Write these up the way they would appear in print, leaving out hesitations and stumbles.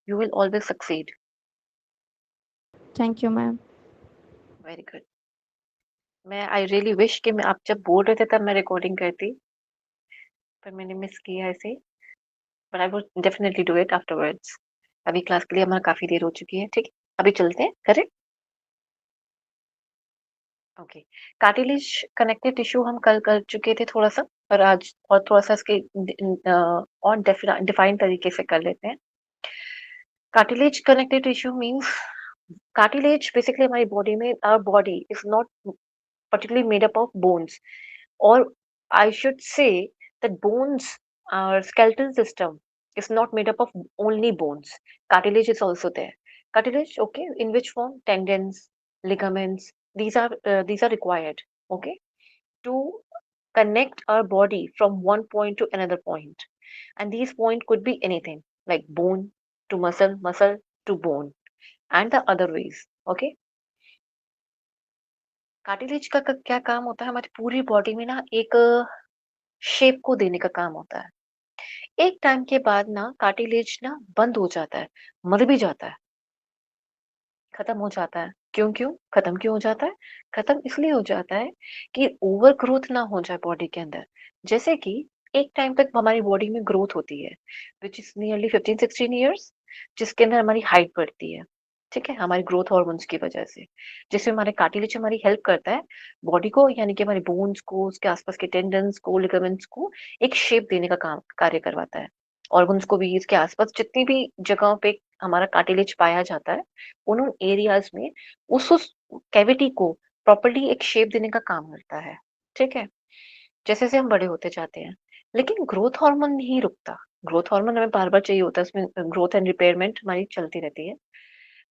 You will always succeed. Thank you, ma'am. Very good. मैं I really wish कि मैं आप जब बोल रहे थे तब मैं रिकॉर्डिंग करती, पर मैंने मिस किया ऐसे। But I would definitely do it afterwards. अभी क्लास के लिए हमारा काफी देर हो चुकी है, ठीक है? अभी चलते हैं, करें? ओके। कार्टिलेज कनेक्टिव टिश्यू हम कल कर चुके थे थोड़ा सा, और आज और थोड़ा सा इसके और डिफाइन तरीके से कर लेते हैं। Cartilage connective tissue means cartilage basically हमारी body में our body is not particularly made up of bones, or I should say that bones, our skeletal system is not made up of only bones. Cartilage is also there. Cartilage, okay, in which form? Tendons, ligaments, these are required, okay, to connect our body from one point to another point. And these point could be anything like bone to muscle, muscle to bone, and the other ways, okay. Cartilage का क्या काम होता है? हमारी पूरी body में ना एक शेप को देने का काम होता है। एक टाइम के बाद ना कार्टिलेज ना बंद हो जाता है, मर भी जाता है, खत्म हो जाता है। खत्म क्यों हो जाता है? खत्म इसलिए हो जाता है कि ओवर ग्रोथ ना हो जाए बॉडी के अंदर। जैसे कि एक टाइम तक हमारी बॉडी में ग्रोथ होती है, विच इज नियरली 15-16 ईयर्स, जिसके अंदर हमारी हाइट बढ़ती है, ठीक है, हमारी ग्रोथ हॉर्मोन्स की वजह से, जिसमें हमारे कार्टिलेज हमारी हेल्प करता है बॉडी को, यानी कि हमारे बोन्स को, उसके आसपास के टेंडन्स को, लिगामेंट्स को एक शेप देने का काम कार्य करवाता है। ऑर्गन्स को भी, इसके आसपास जितनी भी जगहों पे हमारा कार्टिलेज पाया जाता है, उन एरियाज में उस कैविटी को प्रॉपर्ली एक शेप देने का काम करता है, ठीक है, जैसे जैसे हम बड़े होते जाते हैं। लेकिन ग्रोथ हार्मोन नहीं रुकता। ग्रोथ हार्मोन हमें बार बार चाहिए होता है, उसमें ग्रोथ एंड रिपेयरमेंट हमारी चलती रहती है,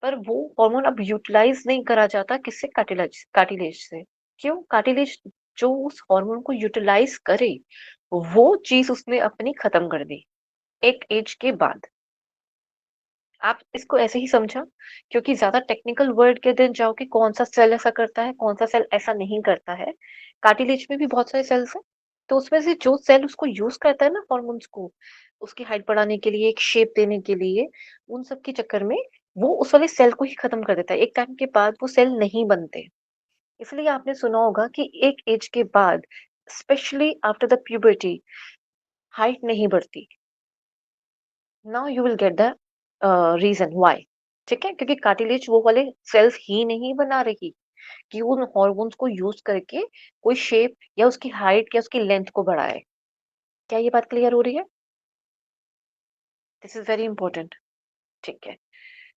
पर वो हार्मोन अब यूटिलाइज नहीं करा जाता, किससे? कार्टिलेज, कार्टिलेज से। क्यों? कार्टिलेज जो उस हार्मोन को यूटिलाइज करे, वो चीज उसने अपनी खत्म कर दी एक एज के बाद। आप इसको ऐसे ही समझा, क्योंकि ज्यादा टेक्निकल वर्ड के दिन जाओगे, कौन सा सेल ऐसा करता है, कौन सा सेल ऐसा नहीं करता है। कार्टिलेज में भी बहुत सारे सेल्स हैं, तो उसमें से जो सेल उसको यूज करता है ना हॉर्मोन्स को, उसकी हाइट बढ़ाने के लिए, एक शेप देने के लिए, उन सब के चक्कर में वो उस वाले सेल को ही खत्म कर देता है। एक टाइम के बाद वो सेल नहीं बनते। इसलिए आपने सुना होगा कि एक एज के बाद, specially after the puberty, height नहीं बढ़ती। Now you will get the reason why, ठीक है, क्योंकि कार्टिलेज वो वाले सेल्स ही नहीं बना रही कि उन हॉर्मोन्स को यूज करके कोई शेप या उसकी हाइट या उसकी लेंथ को बढ़ाए। क्या ये बात क्लियर हो रही है? दिस इज वेरी इंपॉर्टेंट, ठीक है।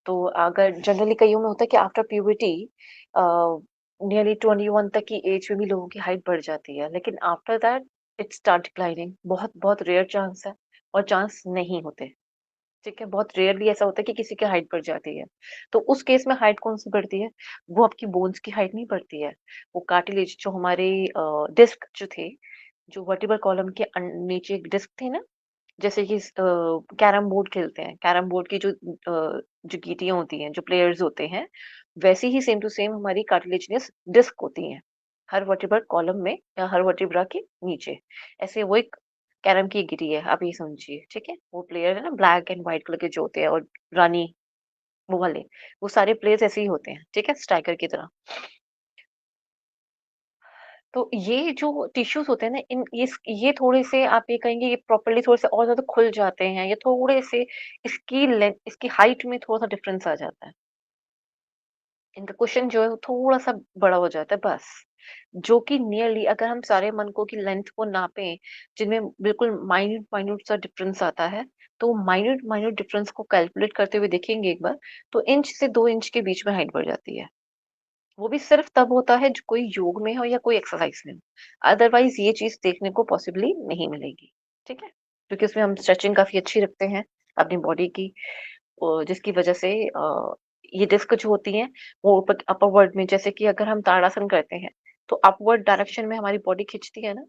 तो अगर जनरली कईयों में होता है कि आफ्टर प्यूबर्टी नियरली 21 तक की एज में भी लोगों की हाइट बढ़ जाती है, लेकिन after that it start declining. बहुत बहुत रेयर चांस है, और चांस नहीं होते, ठीक है, बहुत रेयरली ऐसा होता है कि किसी की हाइट बढ़ जाती है। तो उस केस में हाइट कौन सी बढ़ती है? वो आपकी बोन्स की हाइट नहीं बढ़ती है, वो कार्टिलेज जो हमारे डिस्क जो थे, जो वर्टिब्रल कॉलम के नीचे एक डिस्क थी ना, जैसे कि कैरम बोर्ड खेलते हैं, कैरम बोर्ड की जो गीटियां होती हैं, जो प्लेयर्स होते हैं, वैसी ही सेम टू सेम हमारी कार्टिलेजिनस डिस्क होती हैं, हर वर्टिब्रल कॉलम में या हर वर्टिब्रा के नीचे। ऐसे वो एक कैरम की गिरी है, आप ये समझिए, ठीक है। वो प्लेयर है ना, ब्लैक एंड व्हाइट कलर के जो होते हैं, और रानी, वो वाले, वो सारे प्लेयर्स ऐसे ही होते हैं, ठीक है, स्ट्राइकर की तरह। तो ये जो टिश्यूज होते हैं ना, इन ये थोड़े से, आप ये कहेंगे, ये प्रॉपर्ली थोड़े से और ज्यादा खुल जाते हैं, ये थोड़े से इसकी लेंथ, इसकी हाइट में थोड़ा सा डिफरेंस आ जाता है, इनका क्वेश्चन जो है वो थोड़ा सा बड़ा हो जाता है बस। जो कि नियरली, अगर हम सारे मनकों की लेंथ को नापें, जिनमें बिल्कुल माइन्यूट माइन्यूट सा डिफरेंस आता है, तो माइन्यूट माइन्यूट डिफरेंस को कैलकुलेट करते हुए देखेंगे एक बार, तो इंच से 2 इंच के बीच में हाइट बढ़ जाती है। वो भी सिर्फ तब होता है जो कोई योग में हो या कोई एक्सरसाइज में हो, अदरवाइज ये चीज देखने को पॉसिबली नहीं मिलेगी, ठीक है, क्योंकि उसमें हम स्ट्रेचिंग काफी अच्छी रखते हैं अपनी बॉडी की, और जिसकी वजह से ये डिस्क जो होती हैं, वो ऊपर अपवर्ड में, जैसे कि अगर हम ताड़ासन करते हैं, तो अपवर्ड डायरेक्शन में हमारी बॉडी खिंचती है ना,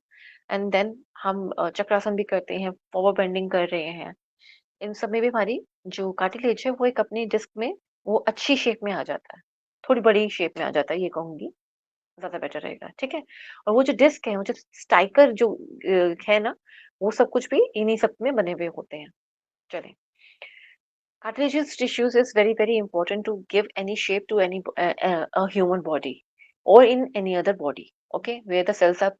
एंड देन हम चक्रासन भी करते हैं, फॉरवर्ड बेंडिंग कर रहे हैं, इन सब में भी हमारी जो कार्टिलेज है वो एक अपनी डिस्क में वो अच्छी शेप में आ जाता है, थोड़ी बड़ी शेप में आ जाता है, ये कहूंगी ज्यादा बेटर रहेगा, ठीक है। और वो जो डिस्क है, वो जो स्टाइकर जो है ना, वो सब कुछ भी इन्हीं सब में बने हुए होते हैं। चले, Cartilaginous tissues is very, very important to give any shape to any a human body or in any other body. Okay, where the cells are,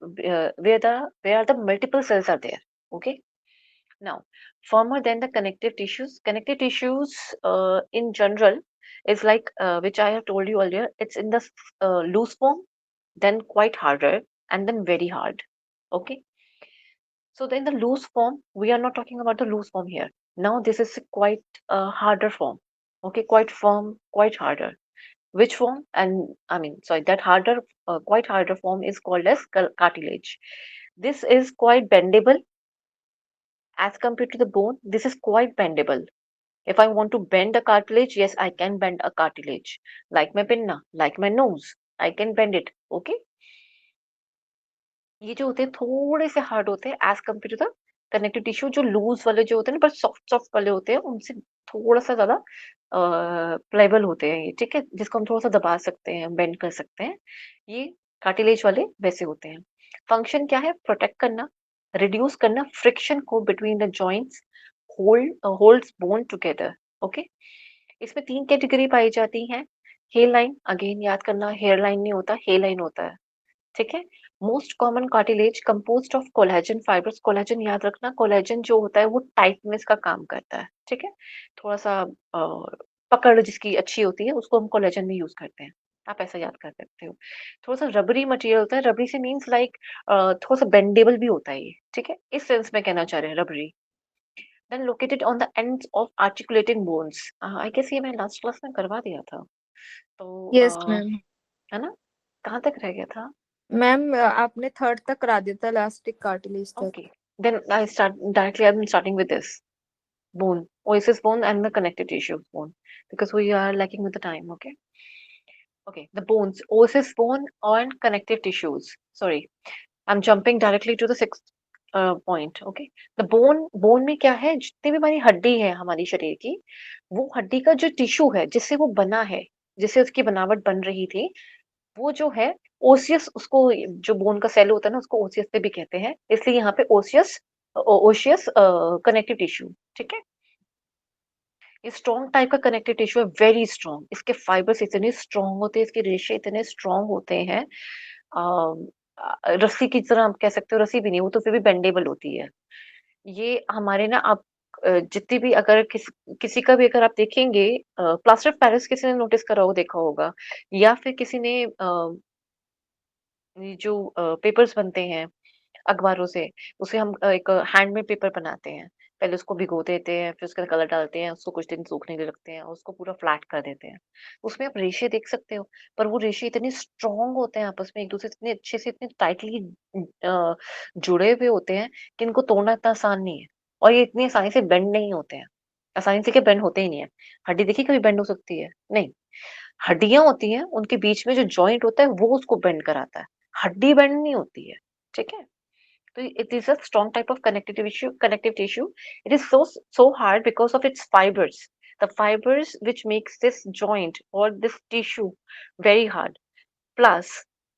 where are the multiple cells are there. Okay, now firmer than the connective tissues. Connective tissues, in general, is like which I have told you earlier. It's in the loose form, then quite harder, and then very hard. Okay, so in the loose form, we are not talking about the loose form here. Now this is a quite harder form. Okay, quite firm, quite harder. Which form? And I mean, sorry, that harder, quite harder form is called as cartilage. This is quite bendable as compared to the bone. This is quite bendable. If I want to bend a cartilage, yes, I can bend a cartilage. Like my pinna, like my nose, I can bend it. Okay, ये जो होते हैं थोड़े से hard होते हैं as compare to the connective tissue. जो loose वाले जो होते हैं ना, पर सॉफ्ट सॉफ्ट वाले होते हैं, उनसे थोड़ा सा ज्यादा प्लेबल होते हैं ये, ठीक है, जिसको हम थोड़ा सा दबा सकते हैं, बेंड कर सकते हैं। ये कार्टिलेज वाले वैसे होते हैं। फंक्शन क्या है? प्रोटेक्ट करना, रिड्यूस करना फ्रिक्शन को between the joints, holds bone together. Okay, इसमें 3 कैटेगरी पाई जाती हैं। हेयर लाइन, अगेन याद करना, हेयर लाइन नहीं होता, हेयर लाइन होता है, ठीक है। Most common cartilage composed of collagen fibres. Collagen याद रखना, कोलेजन जो होता है वो टाइटनेस का काम करता है, ठीक है। थोड़ा सा पकड़ जिसकी अच्छी होती है उसको हम कोलेजन में यूज करते हैं। आप ऐसा याद कर सकते हो। थोड़ा सा रबरी मटेरियल होता है, रबरी से मीन्स लाइक थोड़ा सा बेंडेबल भी होता है ये, ठीक है, इस सेंस में कहना चाह रहे हैं rubbery. Then located on the ends of articulating bones. I guess ये मैं लास्ट क्लास में करवा दिया था, तो यस मैम। है ना, कहाँ तक रह गया था? मैम आपने थर्ड तक करा दिया था, इलास्टिक कार्टिलेज तक। Okay, then I start directly. I'm starting with this bone, oasis bone, and the connective tissue bone, because we are lacking with the time. Okay, okay, the bones, oasis bone and connective tissues. Sorry, I'm jumping directly to the sixth point. Okay, the bone में क्या है? जितनी भी हमारी हड्डी है हमारी शरीर की, वो हड्डी का जो टिश्यू है जिससे वो बना है, जिससे उसकी बनावट बन रही थी, वो जो है ओसियस, उसको जो बोन का सेल होता है ना, उसको ओसियस पे भी कहते हैं, इसलिए यहाँ पे ओसियस, ओशियस कनेक्टिव टिश्यू, ठीक है। ये स्ट्रॉन्ग टाइप का कनेक्टिव टिश्यू है, वेरी स्ट्रॉन्ग। इसके फाइबर्स इतने स्ट्रॉन्ग होते हैं, इसके रेशे इतने स्ट्रॉन्ग होते हैं, रस्सी की तरह आप कह सकते हो, रस्सी भी नहीं, वो तो फिर भी बेंडेबल होती है। ये हमारे ना, आप जितनी भी अगर किसी का भी अगर आप देखेंगे, प्लास्टर ऑफ पेरिस किसी ने नोटिस करा हो, देखा होगा, या फिर किसी ने ये जो पेपर्स बनते हैं अखबारों से, उसे हम एक हैंडमेड पेपर बनाते हैं। पहले उसको भिगो देते हैं, फिर उसके अंदर कलर डालते हैं, उसको कुछ दिन सूखने के लिए रखते हैं, उसको पूरा फ्लैट कर देते हैं। उसमें आप रेशे देख सकते हो, पर वो रेशे इतने स्ट्रॉन्ग होते हैं, आपस में एक दूसरे से इतने अच्छे से, इतने टाइटली जुड़े हुए होते हैं कि इनको तोड़ना इतना आसान नहीं है। और ये इतनी आसानी से बेंड नहीं होते हैं। आसानी से क्या बेंड होते ही नहीं है। हड्डी देखी कभी बेंड हो सकती है? नहीं। हड्डियां होती हैं, उनके बीच में जो जॉइंट होता है वो उसको बेंड कराता है। हड्डी बेंड नहीं होती है, ठीक है। So it is a strong type of connective tissue. Connective tissue. It is so hard because of its fibers. The fibers which makes this joint or this tissue very hard. Plus,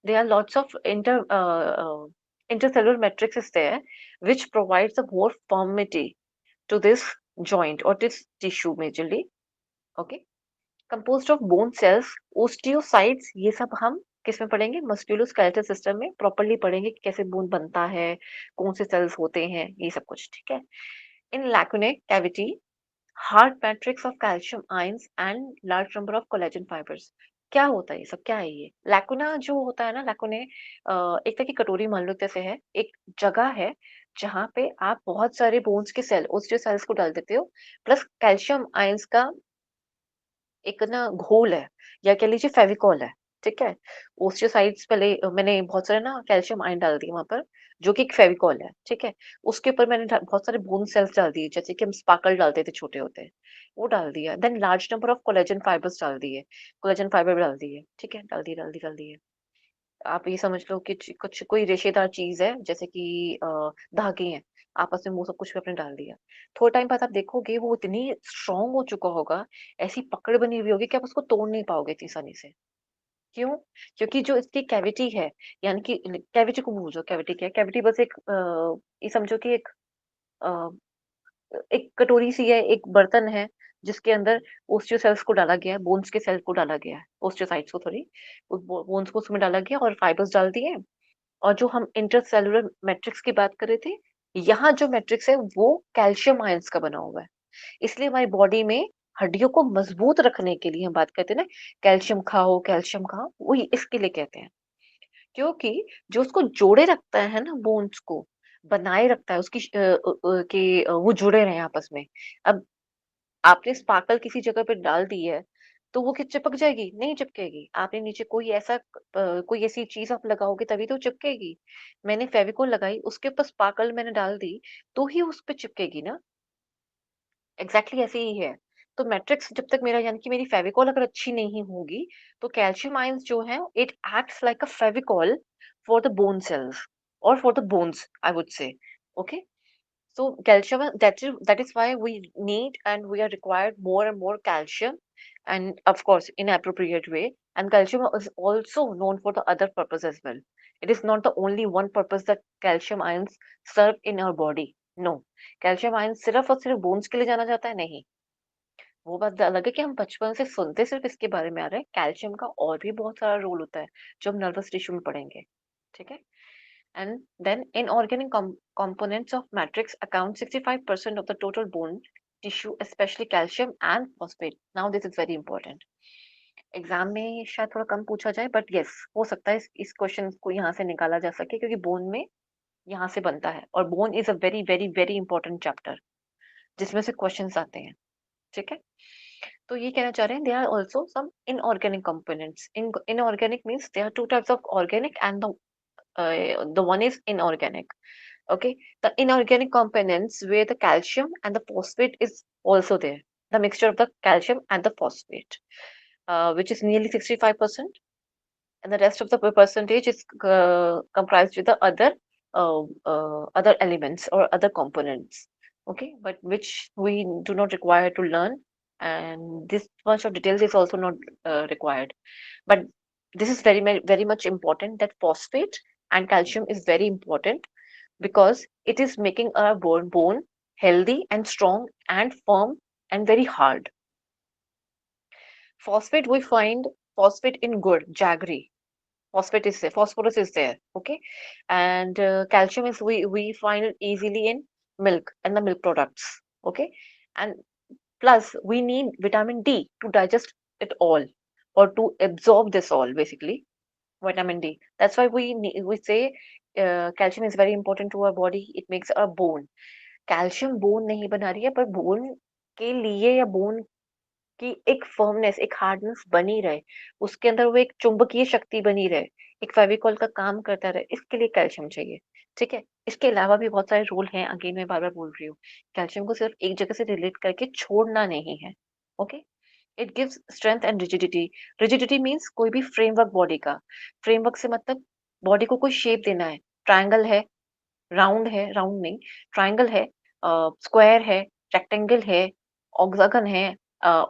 there are lots of intercellular matrix is there, which provides a more firmity to this joint or this tissue majorly. Okay. Composed of bone cells, osteocytes, ये सब हम किस में पढ़ेंगे? Musculoskeletal system में properly पढ़ेंगे कि कैसे बोन बनता है, कौन से सेल्स होते हैं, ये सब कुछ, ठीक है। In lacunae cavity, hard matrix of calcium ions and large number of collagen fibres. क्या होता है ये सब? क्या है ये लैकुना जो होता है ना? लैकुने एक तरह की कटोरी मान लो, जैसे है एक जगह है जहाँ पे आप बहुत सारे बोन्स के सेल, ओस्टियोसेल्स को डाल देते हो, प्लस कैल्शियम आयंस का एक ना घोल है, या कह लीजिए फेविकॉल है, ठीक है। ओस्टियोसाइट्स पहले मैंने बहुत सारे ना कैल्शियम आयन डाल दिए वहां पर, जो कि एक फेविकॉल है, ठीक है। उसके ऊपर मैंने बहुत सारे बोन सेल्स डाल दिए, जैसे कि हम स्पार्कल डालते थे छोटे होते, वो डाल दिया। Then large number of collagen fibers डाल दिए, कोलेजन फाइबर डाल दिए, ठीक है, डाल दिए। आप ये समझ लो कि कुछ कोई रेशेदार चीज है, जैसे कि धागे हैं, आपस में वो सब कुछ भी आपने डाल दिया। थोड़े टाइम बाद आप देखोगे वो इतनी स्ट्रांग हो चुका होगा, ऐसी पकड़ बनी हुई होगी कि आप उसको तोड़ नहीं पाओगे इतनी आसानी से। क्यों? क्योंकि जो इसकी कैविटी है, यानी कि कैविटी को भूल जाओ, कैविटी क्या है? कैविटी बस एक ये समझो कि एक कटोरी सी है, एक बर्तन है, जिसके अंदर ओस्टियोसेल्स को डाला गया है, बोन्स के सेल को डाला गया है, ओस्टियोसाइट्स को सॉरी, बोन्स को उसमें डाला गया और फाइबर्स डाल दिए। और जो हम इंट्रासेलुलर मैट्रिक्स की बात कर रहे थे, यहाँ जो मैट्रिक्स है वो कैल्शियम आयंस का बना हुआ है। इसलिए हमारी बॉडी में हड्डियों को मजबूत रखने के लिए हम बात करते हैं ना, कैल्शियम खाओ, वही इसके लिए कहते हैं। क्योंकि जो उसको जोड़े रखता है ना, बोन्स को बनाए रखता है, उसकी वो जुड़े रहे आपस में। अब आपने स्पार्कल किसी जगह पे डाल दी है, तो वो क्या चिपक जाएगी? नहीं चिपकेगी। आपने नीचे कोई ऐसी चीज आप लगाओगे तभी तो चिपकेगी। मैंने फेविकोल लगाई, उसके ऊपर स्पार्कल मैंने डाल दी, तो ही उस पे चिपकेगी ना। एग्जैक्टली ऐसे ही है। तो मैट्रिक्स जब तक मेरा, यानी कि मेरी फेविकोल अगर अच्छी नहीं होगी, तो कैल्शियम आयंस जो है, it acts like a Fevicol for the bone cells और for the bones, I would say. Okay, so calcium, that is why we need and we are required more and more calcium, and of course in appropriate way. And calcium is also known for the other purpose as well. It is not the only one purpose that calcium ions serve in our body. No, calcium ions सिर्फ और सिर्फ bones के लिए जाना जाता है नहीं। वो बात अलग है कि हम बचपन से सुनते सिर्फ इसके बारे में आ रहे हैं। कैल्शियम का और भी बहुत सारा रोल होता है जो हम नर्वस टिश्यू में पढ़ेंगे। ठीक है। And then inorganic components of matrix account 65% of the total bone tissue, especially calcium and phosphate. Now this is very important. Exam में शायद थोड़ा कम पूछा जाए, बट यस, हो सकता है इस क्वेश्चन को यहाँ से निकाला जा सके, क्योंकि बोन में यहाँ से बनता है, और bone is a very very very important chapter जिसमें से क्वेश्चंस आते हैं। ठीक है। तो ये कहना चाह रहे हैं, there are also some inorganic components. Inorganic means there are two types of organic and the one is inorganic. Okay, the inorganic components where the calcium and the phosphate is also there. The mixture of the calcium and the phosphate, which is nearly 65%, and the rest of the percentage is comprised with the other elements or other components. Okay, but which we do not require to learn, and this much of details is also not required. But this is very much important, that phosphate and calcium is very important because it is making our bone healthy and strong and firm and very hard. Phosphate, we find phosphate in good jaggery. Phosphate is there, phosphorus is there. Okay, and calcium is, we find it easily in milk and the milk products. Okay, and plus we need vitamin D to digest it all, or to absorb this all, basically vitamin D. That's why we say calcium is very important to our body. It makes our bone. Calcium bone नहीं बना रही है, पर bone के लिए या bone की एक फर्मनेस, एक हार्डनेस बनी रहे, उसके अंदर वो एक चुंबकीय शक्ति बनी रहे, एक फेविकॉल का काम करता रहे, इसके लिए कैल्शियम चाहिए। ठीक है। इसके अलावा भी बहुत सारे रोल हैं, अगेन मैं बार बार बोल रही हूँ। कैल्शियम को सिर्फ एक जगह से रिलेट करके छोड़ना नहीं है। Okay. It gives strength and rigidity. Rigidity means कोई भी फ्रेमवर्क बॉडी का, फ्रेमवर्क से मतलब बॉडी को कोई शेप देना है। ट्रायंगल है, राउंड है, राउंड नहीं, ट्रायंगल है, स्क्वायर है, रेक्टेंगल है, ऑक्सागन है,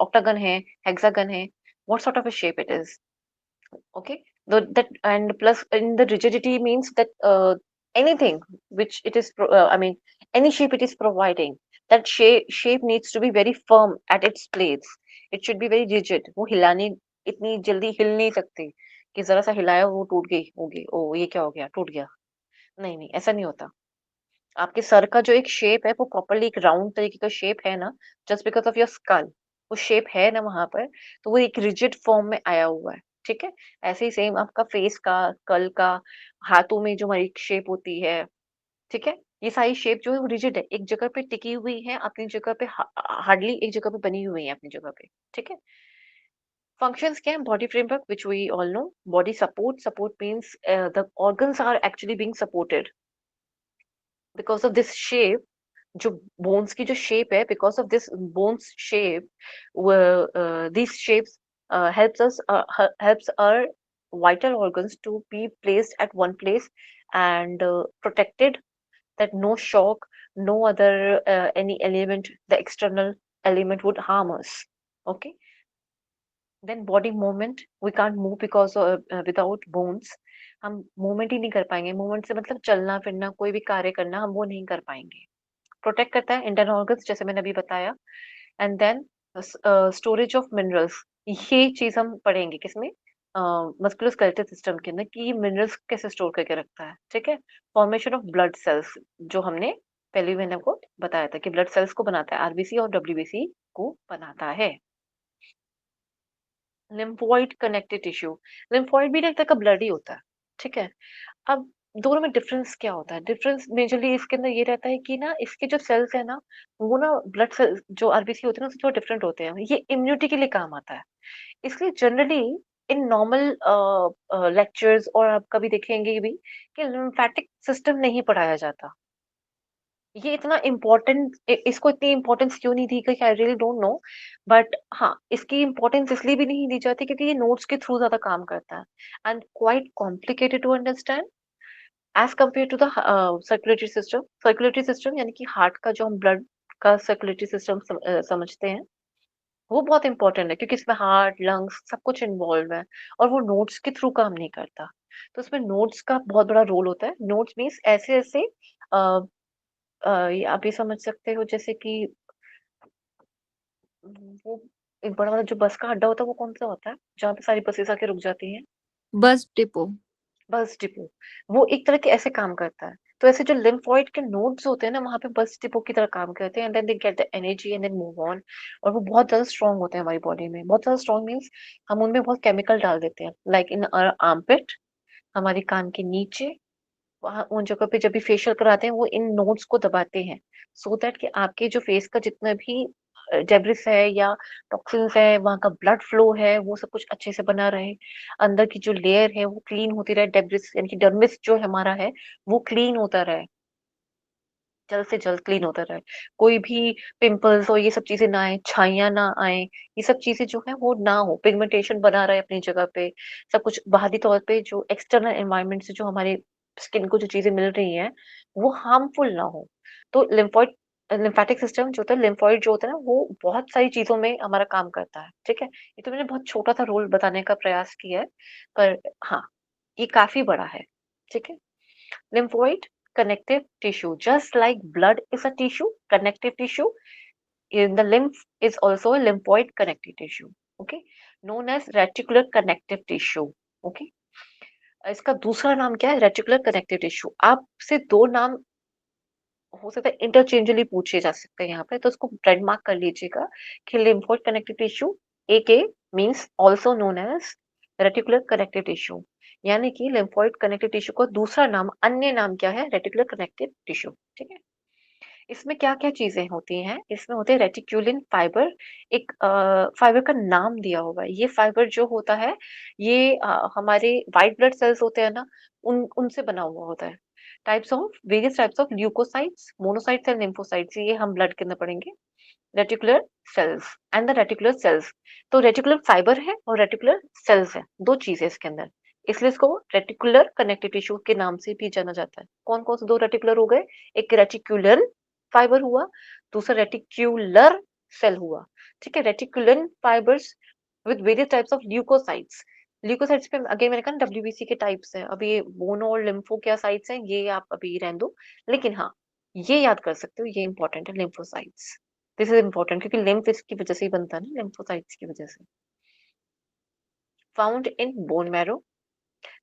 octagon है, hexagon है, what sort of a shape it is. Okay, that, and plus in the rigidity means that anything which it is I mean any shape it is providing, that shape needs to be very firm at its place. It should be very rigid. वो हिलानी, इतनी जल्दी हिल नहीं सकती कि जरा सा हिलाया वो टूट गई होगी, ओ ये क्या हो गया, टूट गया। नहीं नहीं, ऐसा नहीं होता। आपके सर का जो एक शेप है वो प्रॉपर्ली एक राउंड तरीके का शेप है ना, just because of your skull, वो शेप है ना वहां पर, तो वो एक रिजिड फॉर्म में आया हुआ है। ठीक है। ऐसे ही सेम आपका फेस का, स्कल का, हाथों में जो हमारी शेप होती है, ठीक है, ये सारी शेप जो है वो रिजिड है, एक जगह पे टिकी हुई है, अपनी जगह पे हार्डली एक जगह पे बनी हुई है अपनी जगह पे। ठीक है। फंक्शंस क्या है? Body framework which we all know, body support, support means the organs are actually being supported because of this shape. जो बोन्स की जो शेप है, because of this bones shape, these shapes helps our vital organs to be placed at one place and protected, that no shock, no other any element, the external element would harm us. Okay. Then body movement, we can't move because without bones. हम movement ही नहीं कर पाएंगे। Movement से मतलब चलना फिरना, कोई भी कार्य करना, हम वो नहीं कर पाएंगे। प्रोटेक्ट करता है इंटरनल ऑर्गन्स, जैसे मैंने अभी बताया। And then storage of minerals, ये चीज हम पढ़ेंगे किसमें, मस्कुलोस्केलेटल सिस्टम के अंदर, कि ये मिनरल्स कैसे स्टोर करके रखता है, ठीक है। फॉर्मेशन ऑफ ब्लड सेल्स, जो हमने पहले भी मैंने आपको बताया था कि ब्लड सेल्स को बनाता है, आरबीसी और डब्ल्यूबीसी को बनाता है। लिम्फोइड कनेक्टिव टिश्यू, लिम्फोइड भी एक तरह का ब्लड ही होता है, ठीक है। अब दोनों में डिफरेंस क्या होता है? डिफरेंस मेजरली इसके अंदर ये रहता है कि ना इसके जो सेल्स है ना, वो ना ब्लड सेल्स जो आरबीसी होते हैं ना उससे थोड़ा डिफरेंट होते हैं, ये इम्यूनिटी के लिए काम आता है। इसलिए जनरली इन नॉर्मल लेक्चर्स और आप कभी देखेंगे भी कि लिम्फेटिक सिस्टम नहीं पढ़ाया जाता। ये इतना इम्पोर्टेंट, इसको इतनी इम्पोर्टेंस क्यों नहीं दी गई, I really don't know. But हाँ, इसकी इम्पोर्टेंस इसलिए भी नहीं दी जाती क्योंकि ये नोट्स के थ्रू ज्यादा काम करता है, and quite complicated to understand as compare to the circulatory system. Circulatory system यानी कि हार्ट का जो हम ब्लड का सर्कुलेटरी सिस्टम समझते हैं, वो बहुत इंपॉर्टेंट है क्योंकि इसमें हार्ट लंग्स सब कुछ इन्वॉल्व है, और वो नोट्स के थ्रू काम नहीं करता। तो उसमें नोट्स का बहुत बड़ा रोल होता है। नोट्स मीन्स ऐसे ऐसे आप ये समझ सकते हो जैसे कि वो एक बड़ा वाला जो बस का अड्डा होता है वो कौन सा होता है जहाँ पे सारी बसेस आके रुक जाती हैं? Bus depot. Bus depot. वो एक तरह के ऐसे काम करता है। तो ऐसे जो लिम्फोइड के नोड्स होते हैं ना, वहां पे बस डिपो की तरह काम करते हैं, and then they get the energy and then move on. और वो बहुत ज्यादा स्ट्रांग होते हैं हमारी बॉडी में। बहुत ज्यादा स्ट्रांग मीन्स हम उनमें बहुत केमिकल डाल देते हैं, लाइक इन आर्मपिट, हमारे कान के नीचे, वहां उन जगह पे जब भी फेशियल कराते हैं वो इन नोड्स को दबाते हैं, सो दैट कि आपके जो फेस का जितना भी डेब्रिस है या टॉक्सिन्स है, वहां का ब्लड फ्लो है, वो सब कुछ अच्छे से बना रहे। अंदर की जो लेयर है वो क्लीन होती रहे, डेब्रिस यानी कि डर्मिस जो हमारा है वो क्लीन होता रहे, जल्द से जल्द क्लीन होता रहे। कोई भी पिंपल्स और ये सब चीजें ना आए, छाइयां ना आए, ये सब चीजें जो है वो ना हो, पिगमेंटेशन बना रहे अपनी जगह पे। सब कुछ बाहरी तौर पे जो एक्सटर्नल एनवायरनमेंट से जो हमारे स्किन को जो चीजें मिल रही हैं वो हार्मफुल ना हो। तो लिम्फोइड लिम्फेटिक सिस्टम जो होता है, लिम्फोइड जो होता है ना, वो बहुत सारी चीजों में हमारा काम करता है, ठीक है। ये तो मैंने बहुत छोटा सा रोल बताने का प्रयास किया है, पर हाँ, ये काफी बड़ा है, ठीक है। Lymphoid connective tissue. Just like blood is a tissue, connective tissue, in the lymph is also a lymphoid connective tissue. Okay, known as reticular connective tissue. Okay, इसका दूसरा नाम क्या है? Reticular connective tissue. आपसे दो नाम हो सकता है इंटरचेंजली पूछे जा सकते हैं यहाँ पे, तो उसको ट्रेडमार्क कर लीजिएगा कि lymphoid connective tissue, AK means also known as reticular connective tissue. यानी कि लिम्फोइड कनेक्टिव टिश्यू का दूसरा नाम, अन्य नाम क्या है? रेटिकुलर कनेक्टिव टिश्यू, ठीक है। इसमें क्या-क्या चीजें होती हैं? इसमें होते हैं रेटिक्यूलिन फाइबर, एक फाइबर का नाम दिया होगा। ये फाइबर जो होता है, ये हमारे व्हाइट ब्लड सेल्स होते हैं ना, उन उनसे बना हुआ होता है। Types of various types of leucocytes, monocytes and lymphocytes, ये हम ब्लड के अंदर पढ़ेंगे। Reticular cells and the reticular cells. तो रेटिकुलर फाइबर है और रेटिकुलर सेल्स है, 2 चीज़ है इसके अंदर। इसलिए इसको रेटिकुलर कनेक्टिव टिश्यू के नाम से भी जाना जाता है। कौन-कौन से 2 रेटिकुलर हो गए? एक रेटिकुलर फाइबर हुआ, दूसरा रेटिक्यूलर सेल हुआ। ठीक है? Reticulin fibres with various types of leucocytes. Leucocytes पे अगेन मैंने कहा ना डब्ल्यूबीसी के टाइप्स हैं। अब ये मोनो और लिम्फो क्या साइट्स हैं, ये आप अभी रहने दो। लेकिन हाँ, ये याद कर सकते हो, ये इंपॉर्टेंट है, लिम्फोसाइट्स। दिस इज इंपॉर्टेंट क्योंकि लिम्फ इसकी वजह से ही बनता है ना, लिम्फोसाइट्स की वजह से। Found in bone marrow,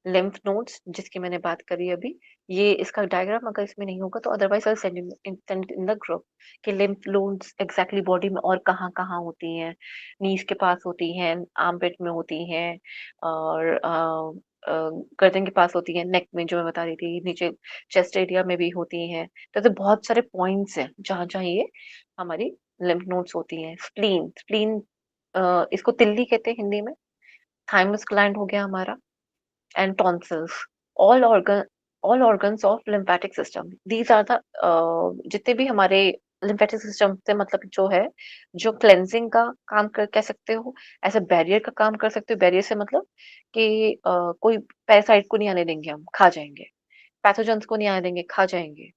lymph nodes जिसकी मैंने बात करी अभी, ये इसका डायग्राम अगर इसमें नहीं होगा तो otherwise I send in the group कि लिम्फ नोड्स एग्जैक्टली बॉडी में और कहाँ कहाँ होती हैं। नीज के पास होती हैं, आर्मपिट में होती हैं, और गर्दन के पास होती है, नेक में जो मैं बता रही थी, नीचे चेस्ट एरिया में भी होती हैं। तो ऐसे बहुत सारे पॉइंट्स हैं जहाँ जहाँ ये हमारी लिम्फ नोड्स होती हैं। स्प्लीन, स्प्लीन इसको तिल्ली कहते हैं हिंदी में। थाइमस ग्लैंड हो गया हमारा, and tonsils, all organ all organs of lymphatic system, these are the जितने भी हमारे lymphatic system से मतलब जो है, जो क्लेंजिंग का काम कर कह सकते हो, ऐसे बैरियर का काम कर सकते हो। बैरियर से मतलब कि कोई पैरासाइट को नहीं आने देंगे, हम खा जाएंगे। पैथोजेंस को नहीं आने देंगे, खा जाएंगे।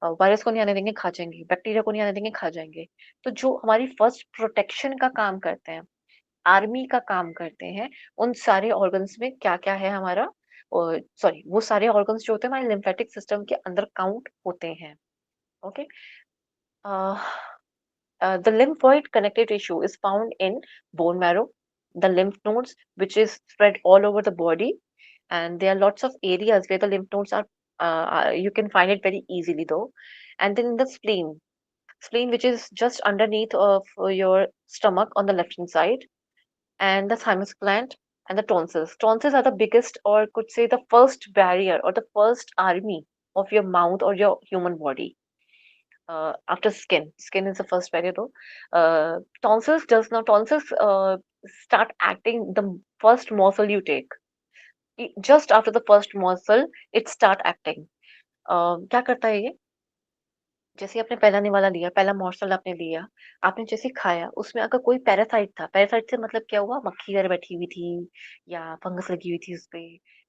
वायरस को नहीं आने देंगे, खा जाएंगे। बैक्टीरिया को नहीं आने देंगे, खा जाएंगे। तो जो हमारी फर्स्ट प्रोटेक्शन का काम करते हैं, आर्मी का काम करते हैं, उन सारे ऑर्गन्स में क्या-क्या है हमारा, सॉरी, वो सारे ऑर्गन्स जो होते हैं हमारे लिम्फेटिक सिस्टम के अंदर काउंट होते हैं। Okay. The lymphoid connective tissue is found in bone marrow, the lymph nodes, which is spread all over the body, and there are lots of areas where the lymph nodes are. You can find it very easily though, and then in the spleen, which is just underneath of your stomach on the left hand side, and the thymus gland and the tonsils. Tonsils are the biggest, or could say the first barrier or the first army of your mouth or your human body. After skin, skin is the first barrier though. Tonsils start acting the first morsel you take. Just after the first morsel, it start acting. क्या करता है ये? जैसे आपने पहला निवाला लिया, पहला मोrsel आपने लिया, आपने जैसे खाया, उसमें अगर कोई पैरासाइट था, पैरासाइट से मतलब क्या हुआ? मक्खी वगैरह बैठी हुई थी या फंगस लगी हुई थी उसपे,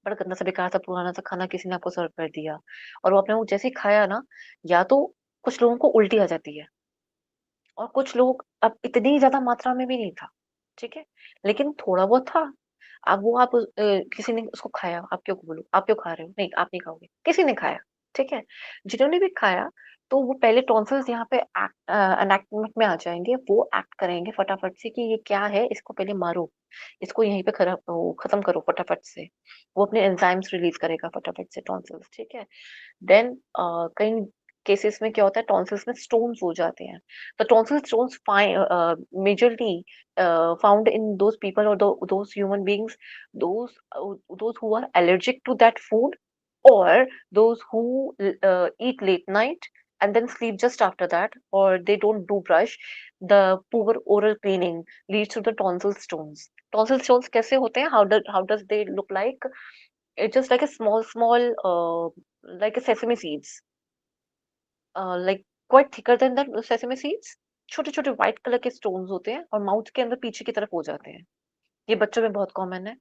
बड़ा गंदा सा बेकार सा पुराना सा खाना किसी ने आपको सर्व कर दिया और वो आपने वो जैसे ही खाया ना, या तो कुछ लोगों को उल्टी आ जाती है और कुछ लोग अब इतनी ज़्यादा मात्रा में भी नहीं था, ठीक है? लेकिन थोड़ा बहुत था। अब वो किसी ने उसको खाया, आप क्यों बोलूँ? आप क्यों खा रहे हो? नहीं, आप नहीं खाओगे। किसी ने खाया, ठीक है? जिन्होंने भी खाया, तो वो पहले टॉन्सिल्स यहाँ पे एनएक्टमेंट में आ जाएँगे, वो एक्ट करेंगे फटाफट से कि ये क्या है? इसको पहले मारो, इसको यहीं पे खत्म करो फटाफट से। वो अपने एंजाइम्स रिलीज़ करेगा फटाफट से टॉन्सिल्स, ठीक है? देन कई केसेस में क्या होता है टॉन्सिल्स में स्टोन्स हो जाते हैं the tonsil stones majorly found in those people और those human beings those those who are allergic to that food or those who eat late night and then sleep just after that or they don't do brush the poor oral cleaning leads to the tonsil stones कैसे होते हैं how does they look like it's just like a small like a sesame seeds like quite thicker than the sesame seeds छोटे छोटे white colour के stones होते हैं और mouth के अंदर पीछे की तरफ हो जाते हैं ये बच्चों में बहुत कॉमन है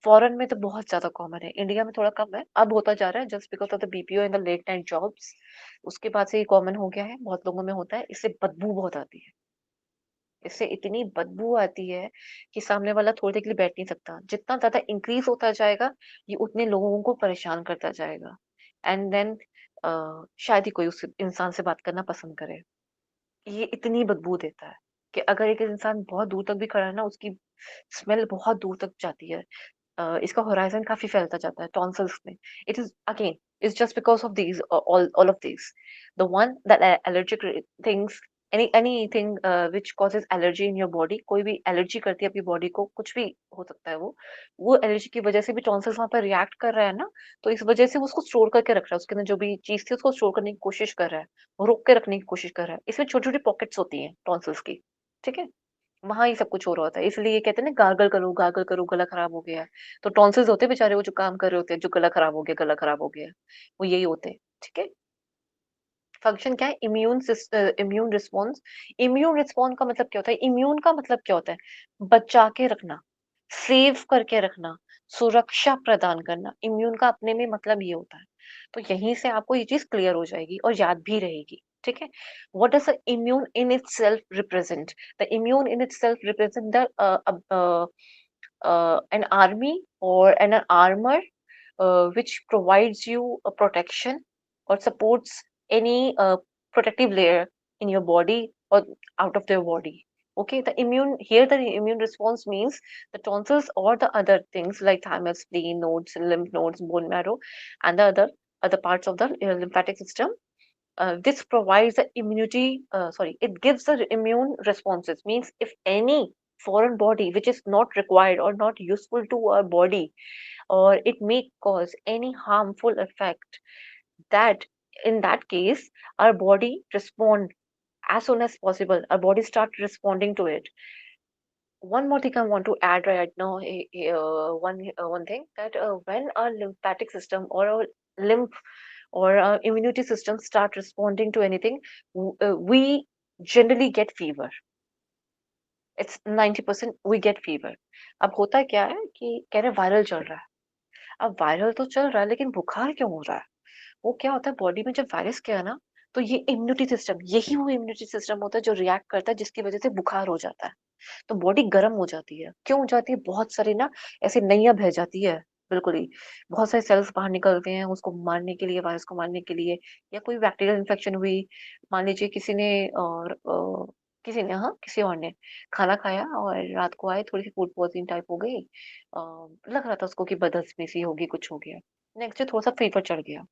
फॉरेन में तो बहुत ज्यादा कॉमन है इंडिया में थोड़ा कम है अब होता जा रहा है just because of the BPO and the late night jobs उसके बाद से ये कॉमन हो गया है बहुत लोगों में होता है इससे बदबू बहुत आती है इससे इतनी बदबू आती है कि सामने वाला थोड़ी देर के लिए बैठ नहीं सकता जितना ज्यादा इंक्रीज होता जाएगा ये उतने लोगों को परेशान करता जाएगा एंड देन शायद ही कोई उस इंसान से बात करना पसंद करे ये इतनी बदबू देता है कि अगर एक इंसान बहुत दूर तक भी खड़ा है ना उसकी स्मेल बहुत दूर तक जाती है इसका होराइजन काफी फैलता जाता है टॉन्सिल्स में it is again it's just because of these all of these the one that allergic things anything which causes allergy in your body कोई भी एलर्जी करती है आपकी बॉडी को कुछ भी हो सकता है वो एलर्जी की वजह से भी टॉन्सिल्स वहां पर रिएक्ट कर रहा है ना तो इस वजह से वो उसको स्टोर करके रख रहा है उसके अंदर जो भी चीज थी उसको स्टोर करने की कोशिश कर रहा है वो रोक के रखने की कोशिश कर रहा है इसमें छोटी छोटी पॉकेट्स होती हैं टॉन्सिल्स की ठीक है वहाँ ये सब कुछ हो रहा होता है इसलिए ये कहते हैं ना गार्गल करो गला खराब हो गया है तो टॉन्सिल्स होते हैं बेचारे वो जो काम कर रहे होते हैं जो गला खराब हो गया वो यही होते हैं ठीक है फंक्शन क्या है इम्यून रिस्पॉन्स का मतलब क्या होता है इम्यून का मतलब क्या होता है बचा के रखना सेव करके रखना सुरक्षा प्रदान करना इम्यून का अपने में मतलब ये होता है तो यहीं से आपको ये चीज क्लियर हो जाएगी और याद भी रहेगी ठीक है what does the immune in itself represent the immune in itself represent the an army or an armor which provides you a protection or supports any protective layer in your body or out of their body. Okay, the immune response means the tonsils or the other things like thymus, spleen nodes, lymph nodes, bone marrow, and the other parts of the lymphatic system. This provides the it gives the immune responses. Means if any foreign body which is not required or not useful to our body or it may cause any harmful effect that in that case our body respond as soon as possible our body start responding to it one more thing I want to add right now one thing that when our lymphatic system or our lymph or our immunity system start responding to anything we generally get fever it's 90% we get fever अब होता क्या है कि कह रहे viral चल रहा है अब वायरल तो चल रहा है लेकिन बुखार क्यों हो रहा है वो क्या होता है बॉडी में जब वायरस गया ना तो ये इम्यूनिटी सिस्टम यही वो इम्यूनिटी सिस्टम होता है जो रिएक्ट करता है जिसकी वजह से बुखार हो जाता है तो बॉडी गर्म हो जाती है क्यों हो जाती है बहुत सारी ना ऐसे नैया बह जाती है बिल्कुल ही बहुत सारे सेल्स बाहर निकलते हैं उसको मारने के लिए वायरस को मारने के लिए या कोई बैक्टीरियल इन्फेक्शन हुई मान लीजिए किसी ने किसी ने, हाँ, किसी और ने खाना खाया और रात को आए, थोड़ी-सी फूड पॉइज़निंग टाइप हो गई। लग रहा था उसको कि बदहज़मी होगी, कुछ हो गया। नेक्स्ट डे थोड़ा-सा फ़ीवर चढ़ गया।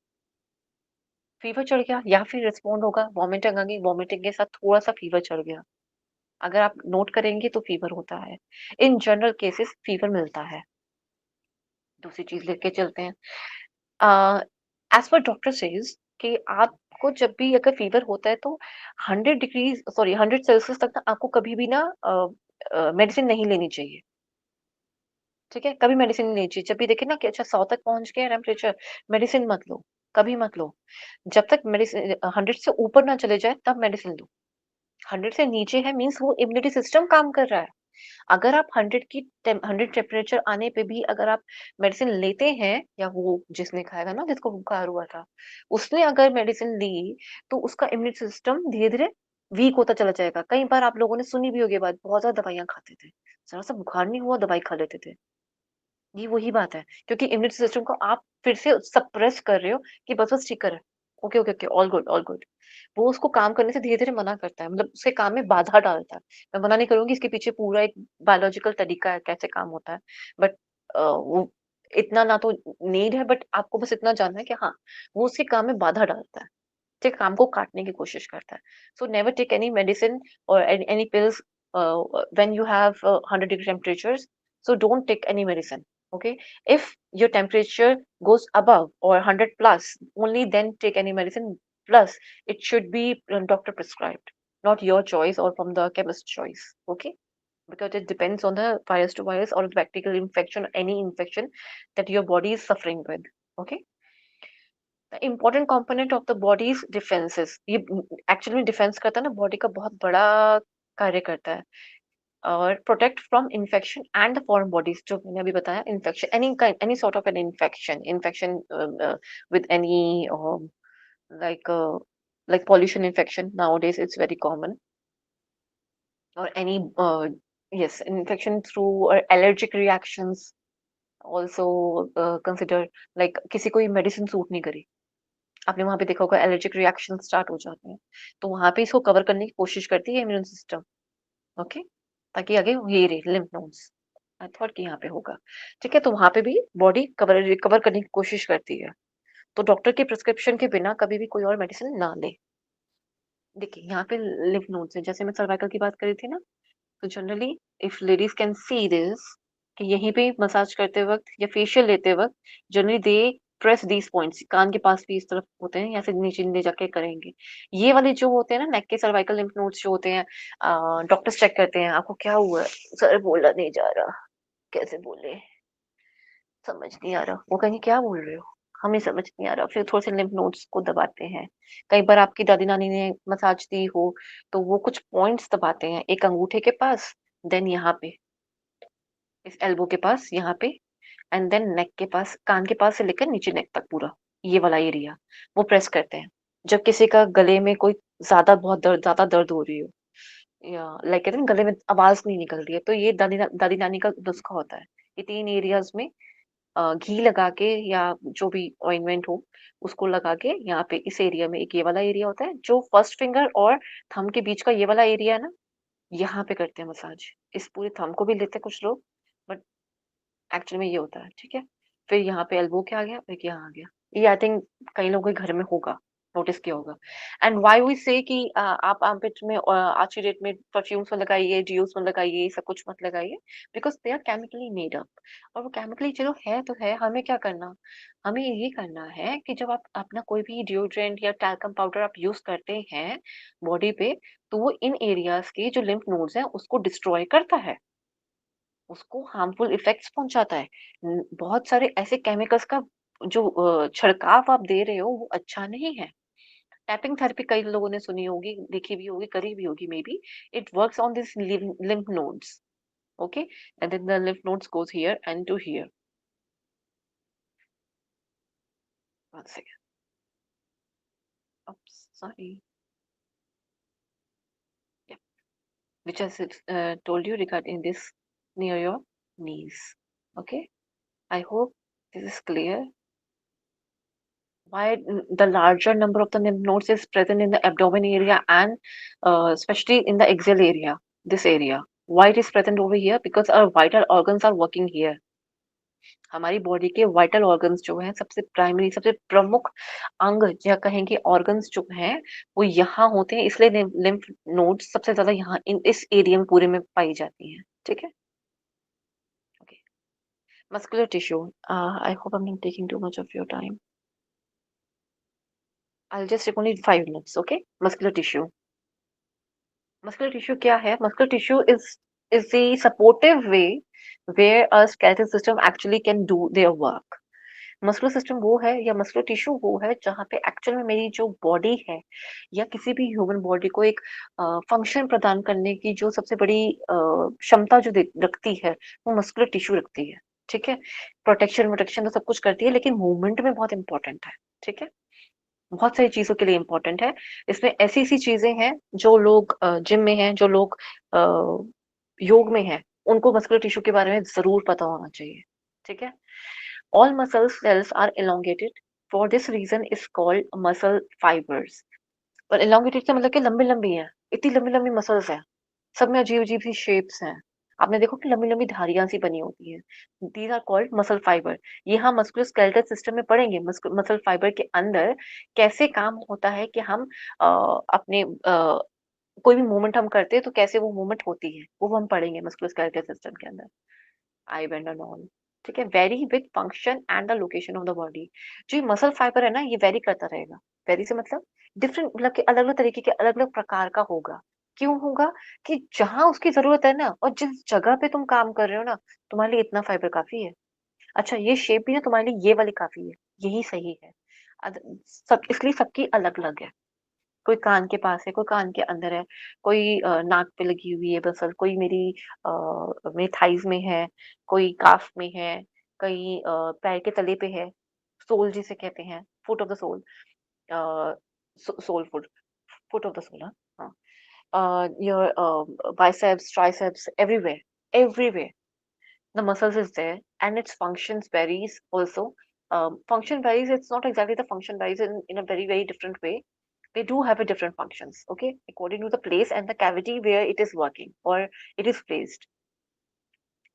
फ़ीवर चढ़ गया या फिर रिस्पॉन्ड होगा, वॉमिटिंग आ गई, वॉमिटिंग के साथ थोड़ा-सा फ़ीवर चढ़ गया। अगर आप नोट करेंगे तो फ़ीवर होता है। इन जनरल केसेस फ़ीवर मिलता है। दूसरी चीज़ लेके चलते हैं। अ, एज़ पर डॉक्टर सेज़ कि आपको जब भी अगर फ़ीवर होता है तो 100 डिग्रीज़ सॉरी 100 सेल्सियस तक ना आपको कभी भी ना मेडिसिन नहीं लेनी चाहिए। ठीक है? कभी मेडिसिन नहीं लेनी चाहिए। जब भी देखें ना कि अच्छा 100 तक पहुँच गया टेम्परेचर, मेडिसिन मत लो, कभी मत लो। जब तक 100 से ऊपर ना चले जाए तब मेडिसिन लो। 100 से नीचे है मीन्स वो इम्यूनिटी सिस्टम काम कर रहा है। अगर आप 100 टेम्परेचर आने पे भी अगर आप मेडिसिन लेते हैं या वो जिसने खाया था ना जिसको बुखार हुआ था, उसने अगर मेडिसिन ली, तो उसका इम्यूनिटी सिस्टम धीरे-धीरे वीक होता चला जाएगा। कई बार आप लोगों ने सुनी भी होगी ये बात, बहुत ज़्यादा दवाइयाँ खाते थे। ज़रा-सा बुखार नहीं हुआ दवाई खा लेते थे। ये वही बात है, क्योंकि इम्यूनिटी सिस्टम को आप फिर से सप्रेस कर रहे हो कि बस-बस ठीक कर। Okay, okay, okay, all good, all good. वो उसको काम करने से धीरे-धीरे मना करता है, मतलब उसके काम में बाधा डालता है। मैं मना नहीं करूँगी, इसके पीछे पूरा एक बायोलॉजिकल तरीका है कैसे काम होता है। बट वो इतना ना तो नीड है, बट आपको बस इतना जानना है कि हाँ, वो उसके काम में बाधा डालता है। ठीक, काम को काटने की कोशिश करता है। So never take any medicine और any pills when you have 100 degree temperatures, so don't take any medicine. Okay, if your temperature goes above or 100 plus, only then take any medicine. Plus it should be doctor prescribed, not your choice or from the chemist choice. Okay, because it depends on the virus to virus or the bacterial infection, any infection that your body is suffering with. Okay, the important component of the body's defenses, ये actually में defence करता है ना, body का बहुत बड़ा कार्य करता है और protect from infection and the foreign bodies, जो मैंने अभी बताया, infection any kind any sort of an infection with any like like pollution infection nowadays it's very common, or any yes, infection through or allergic reactions also consider, like किसी को ये medicine suit नहीं करी, आपने वहां पे देखा होगा एलर्जिक रिएक्शन स्टार्ट हो जाते हैं, तो वहां पे इसको कवर करने की कोशिश करती है इम्यून सिस्टम। ओके, ताकि आगे ये रहे लिम्फ नोड्स। आई थॉट कि यहाँ पे होगा। ठीक है, तो वहाँ पे भी बॉडी कवर रिकवर करने की कोशिश करती है। तो डॉक्टर के प्रिस्क्रिप्शन के बिना कभी भी कोई और मेडिसिन ना ले। देखिए, यहाँ पे लिम्फ नोड्स हैं, जैसे मैं सर्वाइकल की बात कर रही थी ना, तो generally if ladies can see this कि यहीं पे मसाज करते वक़्त या फेशियल लेते वक़्त generally they press these points, कान के पास भी इस तरफ होते हैं, यहाँ से नीचे ले जाके करेंगे। ये वाले जो होते हैं ना नेक के सर्वाइकल लिम्फ नोड्स जो होते हैं, डॉक्टर्स चेक करते हैं, आपको क्या हुआ है? सर बोला नहीं जा रहा, कैसे बोले? समझ नहीं आ रहा। वो कहेंगे क्या बोल रहे हो? हमें समझ नहीं आ रहा। फिर थोड़े से लिम्फ नोड्स को दबाते हैं। कई बार आपकी दादी-नानी ने मसाज दी हो, तो वो कुछ पॉइंट्स दबाते हैं। एक अंगूठे के पास, देन यहाँ पे, इस एल्बो के पास, यहाँ पे, एंड देन नेक के पास, कान के पास से लेकर नीचे नेक तक पूरा, ये वाला एरिया, वो प्रेस करते हैं। जब किसी का गले में कोई ज़्यादा दर्द हो रही हो, या लाइक कहते हैं ना गले में आवाज़ नहीं निकल रही है, तो ये दादी-नानी का नुस्खा होता है। ये 3 एरियाज़ में घी लगा के या जो भी ऑइंटमेंट हो, उसको लगा के यहाँ पे इस एरिया में, एक ये वाला एरिया होता है, जो फर्स्ट फिंगर और थंब के बीच का ये वाला एरिया है ना, यहाँ पे करते हैं मसाज। इस पूरे थंब को भी लेते हैं कुछ लोग, बट एक्चुअली में ये होता है, ठीक है? फिर यहाँ पे एल्बो क्या आ गया, एक यहाँ आ गया। ये आई थिंक कई लोगों के घर में होगा, नोटिस किया होगा। एंड व्हाई वी से कि आप आर्मपिट में आज की डेट में परफ्यूम्स में लगाइए, डियोस में लगाइए, सब कुछ मत लगाइए, because they are chemically made up. और वो केमिकली चलो है तो है, हमें क्या करना? हमें ये करना है कि जब आप अपना कोई भी डिओड्रेंट या टैल्कम पाउडर आप यूज़ करते हैं बॉडी पे, तो वो इन एरियाज़ के जो लिम्फ नोड्स हैं, उसको डिस्ट्रॉय करता है। उसको हार्मफुल इफेक्ट्स पहुँचाता है। बहुत सारे ऐसे केमिकल्स का जो छिड़काव आप दे रहे हो वो अच्छा नहीं है। टैपिंग थेरेपी कई लोगों ने सुनी होगी, देखी भी होगी, करी भी होगी may be. It works on this lymph nodes, okay? And then the lymph nodes goes here and to here. One second. Oops, sorry. Yeah. Which I said, told you regarding this near your knees. Okay? I hope this is clear. Why the larger number of the lymph nodes is present in the abdomen area and especially in the axial area, this area. Why it is present over here? Because our vital organs are working here. हमारी body के vital organs जो हैं सबसे primary सबसे प्रमुख अंग या कहेंगे ऑर्गन्स जो हैं वो यहाँ होते हैं, इसलिए लिम्फ नोड्स सबसे ज्यादा यहाँ इन इस एरिया में पूरे में पाई जाती हैं। ठीक है, okay. Muscular tissue, I hope I am not taking too much of your time. I just take only 5 minutes, okay. Muscular tissue, muscular tissue क्या है? Muscular tissue is the supportive way where a skeletal system actually can do their work. Muscular system वो है या muscular tissue वो है जहाँ पे actual में मेरी जो बॉडी है या किसी भी ह्यूमन बॉडी को एक फंक्शन प्रदान करने की जो सबसे बड़ी क्षमता जो रखती है वो मस्कुलर टिश्यू रखती है। ठीक है, प्रोटेक्शन वोटेक्शन तो सब कुछ करती है लेकिन मूवमेंट में बहुत इंपॉर्टेंट है। ठीक है, बहुत सारी चीजों के लिए इम्पोर्टेंट है। इसमें ऐसी ऐसी चीजें हैं जो लोग जिम में हैं, जो लोग योग में हैं, उनको मस्कुलर टिश्यू के बारे में जरूर पता होना चाहिए। ठीक है, all muscle cells are elongated. For this reason is called muscle fibers. और elongated का मतलब कि लंबी लंबी है, इतनी लंबी लंबी मसल्स हैं, सब में अजीब अजीब सी शेप्स हैं। आपने देखो कि लंबी लंबी धारियां सी बनी होती है। These are called muscle fiber. ये हम मस्कुलर स्केलेटल सिस्टम में पढ़ेंगे। मसल फाइबर के अंदर कैसे काम होता है कि हम अपने कोई भी मूवमेंट हम करते हैं तो कैसे वो मूवमेंट होती है वो हम पढ़ेंगे मस्कुलर स्केलेटल सिस्टम के अंदर। आई बेंड एंड ऑल। ठीक है, very with function and the location of the body. जो ये मसल फाइबर है ना ये वेरी करता रहेगा। वेरी से मतलब डिफरेंट, मतलब कि अलग अलग तरीके के अलग अलग प्रकार का होगा। क्यों होगा? कि जहां उसकी जरूरत है ना और जिस जगह पे तुम काम कर रहे हो ना, तुम्हारे लिए इतना फाइबर काफी है। अच्छा, ये शेप भी ना तुम्हारे लिए ये वाली काफी है, यही सही है। सब इसलिए सबकी अलग अलग है। कोई कान के पास है, कोई कान के अंदर है, कोई नाक पे लगी हुई है मसल, कोई मेरी थाइज में है, कोई काफ में है, कहीं पैर के तले पे है, सोल जिसे कहते हैं, foot of the sole, sole foot, foot of the sole. हाँ, your biceps, triceps, everywhere, everywhere. The muscles is there and its functions varies also. Function varies, it's not exactly the function varies in a very, very different way. They do have a different functions, okay, according to the place and the cavity where it is working or it is placed.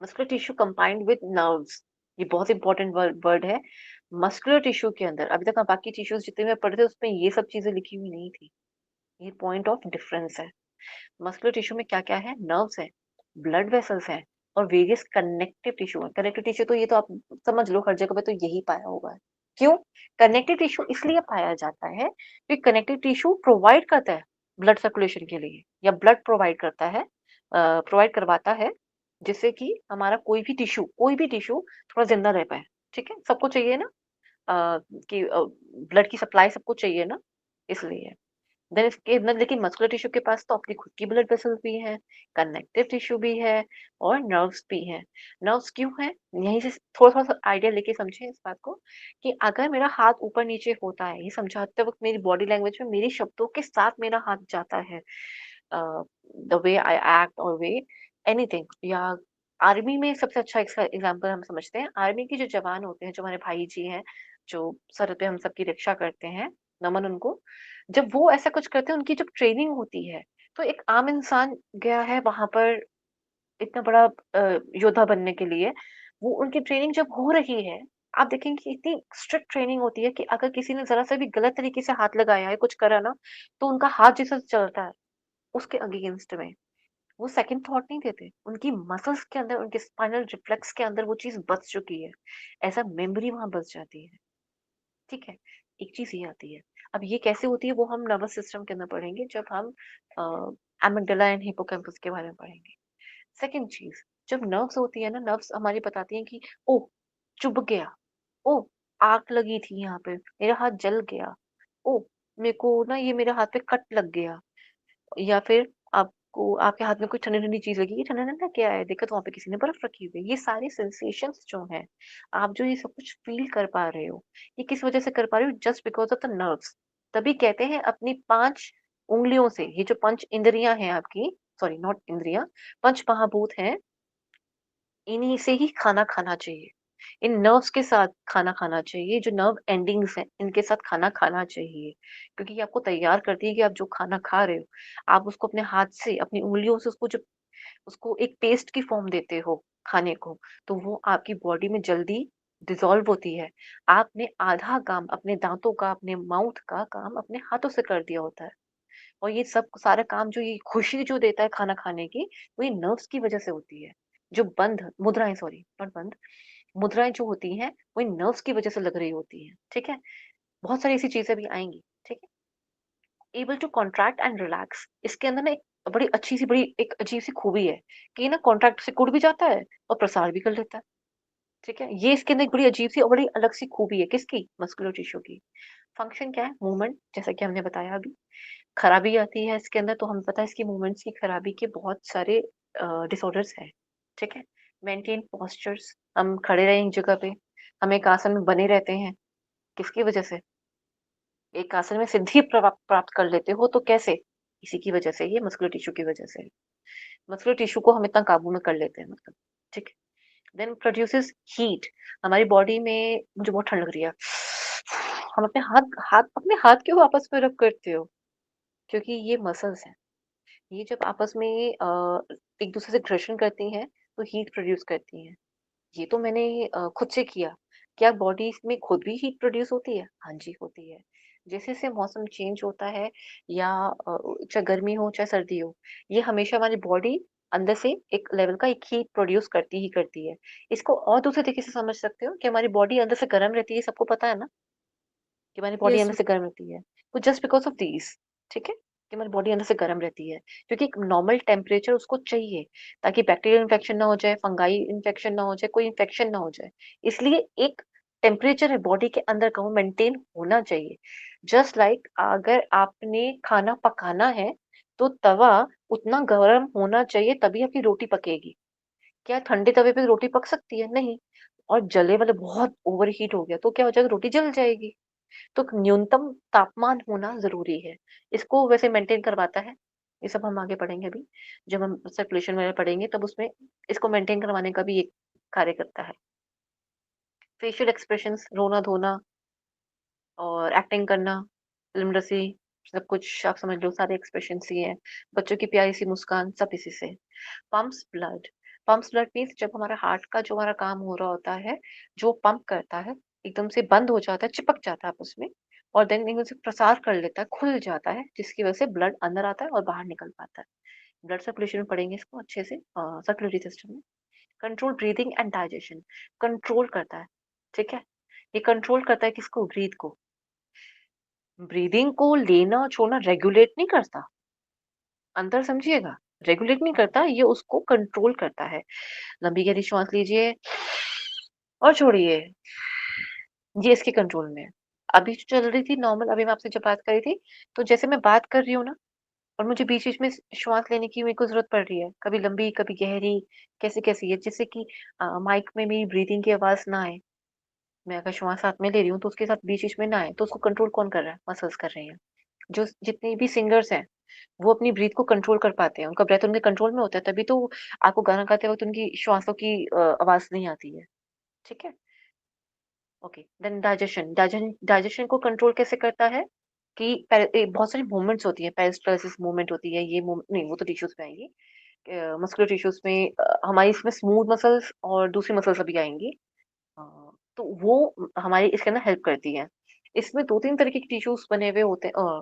Muscular tissue combined with nerves, ये बहुत important word है। Muscular tissue के अंदर अभी तक हम बाकी tissues जितने में पढ़े थे उसमें ये सब चीजें लिखी हुई नहीं थी। ये पॉइंट ऑफ डिफरेंस है। मस्कुलर टिश्यू में क्या क्या है? नर्व्स है, ब्लड वेसल्स हैं और वेरियस कनेक्टिव टिश्यू है। कनेक्टिव टिश्यू तो ये तो आप समझ लो हर जगह पे तो यही पाया होगा है। क्यों कनेक्टिव टिश्यू इसलिए पाया जाता है क्योंकि कनेक्टिव टिश्यू प्रोवाइड करता है ब्लड सर्कुलेशन के लिए या ब्लड प्रोवाइड करता है, प्रोवाइड करवाता है जिससे कि हमारा कोई भी टिश्यू थोड़ा जिंदा रह पाए। ठीक है, सबको चाहिए ना, कि ब्लड की सप्लाई सबको चाहिए ना, इसलिए। देन इसके अंदर लेकिन मस्कुलर टिश्यू के पास तो अपनी खुद की ब्लड वेसल्स भी हैं, कनेक्टिव टिश्यू भी है और नर्व्स भी हैं। नर्व्स क्यों हैं? यहीं से थोड़ा सा आइडिया लेके समझें इस बात को कि अगर मेरा हाथ ऊपर नीचे होता है, ये समझाते वक्त मेरी बॉडी लैंग्वेज में मेरे शब्दों के साथ मेरा हाथ जाता है, द वे आई एक्ट और वे एनीथिंग। या आर्मी में सबसे अच्छा इसका एग्जाम्पल हम समझते हैं, आर्मी के जो जवान होते हैं, जो हमारे भाई जी हैं, जो सर पे हम सबकी रक्षा करते हैं, नमन उनको। जब वो ऐसा कुछ करते हैं, उनकी जब ट्रेनिंग होती है, तो एक आम इंसान गया है वहां पर इतना बड़ा योद्धा बनने के लिए, वो उनकी ट्रेनिंग जब हो रही है, आप देखेंगे कि इतनी स्ट्रिक्ट ट्रेनिंग होती है कि अगर किसी ने जरा सा भी गलत तरीके से हाथ लगाया है, कुछ करा ना, तो उनका हाथ जैसा चलता है उसके अगेंस्ट में, वो सेकंड थॉट नहीं देते। उनकी मसल्स के अंदर, उनके स्पाइनल रिफ्लेक्स के अंदर वो चीज बस चुकी है, ऐसा मेमोरी वहां बस जाती है। ठीक है, एक चीज ये आती है। अब ये कैसे होती है वो हम नर्वस सिस्टम के अंदर पढ़ेंगे जब हम एमिगडाला एंड हिप्पोकैम्पस के बारे में पढ़ेंगे। सेकंड चीज, जब नर्व्स होती है ना, नर्व्स हमारी बताती हैं कि ओ चुभ गया, ओ आग लगी थी यहाँ पे, मेरा हाथ जल गया, ओ मेरे को ना ये मेरे हाथ पे कट लग गया, या फिर आपको आपके हाथ में कोई ठंडी ठंडी चीज लगी, ठंडा ठंडा क्या है, देखो तो वहां पे किसी ने बर्फ रखी हुई है। ये सारे सेंसेशंस जो हैं, आप जो ये सब कुछ फील कर पा रहे हो, ये किस वजह से कर पा रहे हो? Just because of the nerves. तभी कहते हैं अपनी 5 उंगलियों से, ये जो पंच इंद्रियां हैं आपकी, सॉरी नॉट इंद्रियां, पंच महाभूत हैं, इन्हीं से ही खाना खाना चाहिए। इन नर्व्स के साथ खाना खाना चाहिए, जो नर्व एंडिंग्स हैं, इनके साथ खाना खाना चाहिए। क्योंकि ये आपको तैयार करती है कि आप जो खाना खा रहे हो, आप उसको अपने हाथ से, अपनी उँगलियों से उसको जब उसको एक पेस्ट की फॉर्म देते हो खाने को, तो वो आपकी बॉडी में जल्दी डिसॉल्व होती है। आपने आधा काम अपने दाँतों का, अपने माउथ का काम अपने हाथों से कर दिया होता है। और ये सब सारा काम जो ये खुशी जो देता है खाना खाने की, वो ये नर्व्स की वज़ह से होती है। जो बंध मुद्राएँ सॉरी, नॉट बंध, मुद्राएँ जो होती हैं, वो इन नर्व्स की वज़ह से लग रही होती हैं, ठीक है? बहुत सारी ऐसी चीज़ें भी आएँगी, ठीक है? Able to contract and relax, इसके अंदर ना एक बड़ी अच्छी-सी बड़ी एक अजीब-सी खूबी है कि ये ना कॉन्ट्रैक्ट से कुड़ भी जाता है और प्रसार भी कर लेता है, ठीक है? ये इसके अंदर एक बड़ी अजीब-सी और बड़ी अलग-सी खूबी है, किसकी? मस्कुलर टिश्यू की। फंक्शन क्या है? मूवमेंट, जैसा कि हमने बताया अभी। खराबी आती है इसके अंदर तो हमें पता है इसकी मूवमेंट्स की खराबी के बहुत सारे डिसऑर्डर्स हैं, ठीक है? मेंटेन पोस्चर्स, हम खड़े रहें एक जगह पे, हम एक आसन में बने रहते हैं, किसकी वजह से? एक आसन में सिद्धि प्राप्त कर लेते हो तो कैसे? इसी की वजह से, ये मस्कुलर टिश्यू की वजह से। मस्कुलर टिश्यू को हम इतना काबू में कर लेते हैं मतलब, ठीक है? देन प्रोड्यूसेस हीट, हमारी बॉडी में मुझे बहुत ठंड लग रही है। हम अपने हाथ हाथ अपने हाथ क्यों आपस में रब करते हो? क्योंकि ये मसल्स हैं। ये जब आपस में एक दूसरे से घर्षण करती हैं, तो हीट प्रोड्यूस करती हैं। ये तो मैंने खुद से किया। क्या बॉडी में खुद भी हीट प्रोड्यूस होती है? हाँ जी, होती है। जैसे-जैसे मौसम चेंज होता है या चाहे गर्मी हो, चाहे सर्दी हो, ये हमेशा हमारी बॉडी अंदर से एक लेवल का एक हीट प्रोड्यूस करती ही करती है। इसको और दूसरे तरीके से समझ सकते हो कि हमारी बॉडी अंदर से गर्म रहती है, सबको पता है ना? कि हमारी बॉडी यस अंदर से गर्म रहती है। तो जस्ट बिकॉज़ ऑफ दीज़, ठीक है? कि हमारी बॉडी अंदर से गर्म रहती है। क्योंकि एक नॉर्मल टेम्परेचर उसको चाहिए, ताकि बैक्टीरियल इन्फेक्शन ना हो जाए, फंगाई इन्फेक्शन ना हो जाए, कोई इन्फेक्शन ना हो जाए। इसलिए एक टेम्परेचर है बॉडी के अंदर का, वो मेंटेन होना चाहिए। जस्ट लाइक अगर आपने खाना पकाना है, तो तवा उतना गरम होना चाहिए तभी आपकी रोटी पकेगी। क्या ठंडे तवे पे रोटी पक सकती है? नहीं। और जले वाले बहुत ओवरहीट हो गया, तो क्या हो जाएगा, रोटी जल जाएगी। तो न्यूनतम तापमान होना ज़रूरी है। इसको वैसे मेंटेन करवाता है, ये सब हम आगे पढ़ेंगे अभी। जब हम सर्कुलेशन वगैरह पढ़ेंगे तब उसमें इसको मेंटेन करवाने का भी एक कार्य करता है। फेशियल एक्सप्रेशंस, रोना-धोना और एक्टिंग करना, लिमरसी, सब कुछ आप समझ लो, सारे एक्सप्रेशंस ही हैं। बच्चों की प्यारी सी मुस्कान, सब इसी से। Pumps blood, pumps blood means जब हमारा हार्ट का जो हमारा काम हो रहा होता है, जो पंप करता है, एकदम से बंद हो जाता है, चिपक जाता है आपस में और देन एकदम से प्रसार कर लेता है, खुल जाता है, जिसकी वजह से ब्लड अंदर आता है और बाहर निकल पाता है। ब्लड सर्कुलेशन में पढ़ेंगे इसको अच्छे से सर्कुलेटरी सिस्टम में। Control breathing and digestion, control करता है, ठीक है? ये कंट्रोल करता है किसको? ब्रीथ को। ब्रीदिंग को लेना छोड़ना रेगुलेट नहीं करता, अंतर समझिएगा। रेगुलेट नहीं करता, ये उसको कंट्रोल करता है। लंबी गहरी श्वास लीजिए और छोड़िए, ये इसके कंट्रोल में है। अभी जो चल रही थी नॉर्मल, अभी मैं आपसे जब बात कर रही थी, तो जैसे मैं बात कर रही हूँ ना और मुझे बीच-बीच में श्वास लेने की मेरे को ज़रूरत पड़ रही है, कभी लंबी, कभी गहरी, कैसी-कैसी है, जिससे कि माइक में मेरी ब्रीथिंग की आवाज़ ना आए। मैं अगर श्वास साथ में ले रही हूँ, तो उसके साथ बीच-बीच में ना आए, तो उसको कंट्रोल कौन कर रहा है? मसल्स कर रही हैं। जो जितने भी सिंगर्स हैं, वो अपनी ब्रीथ को कंट्रोल कर पाते हैं, उनका ब्रेथ उनके कंट्रोल में होता है, तभी तो आपको गाना गाते वक़्त उनकी श्वासों की आवाज़ नहीं आती है, ठीक है? ओके, देन डाइजेशन, डाइजेशन को कंट्रोल कैसे करता है कि बहुत सारी मूवमेंट्स होती हैं, पेरिस्टालसिस मूवमेंट होती है, ये नहीं, वो तो टिश्यूज़ में आएगी। मस्कुलर टिश्यूज़ में हमारी इसमें स्मूथ मसल्स और दूसरी मसल्स अभी आएँगी। अ, तो वो हमारी इसके अंदर हेल्प करती हैं। इसमें 2-3 तरह के टिश्यूज़ बने हुए होते हैं,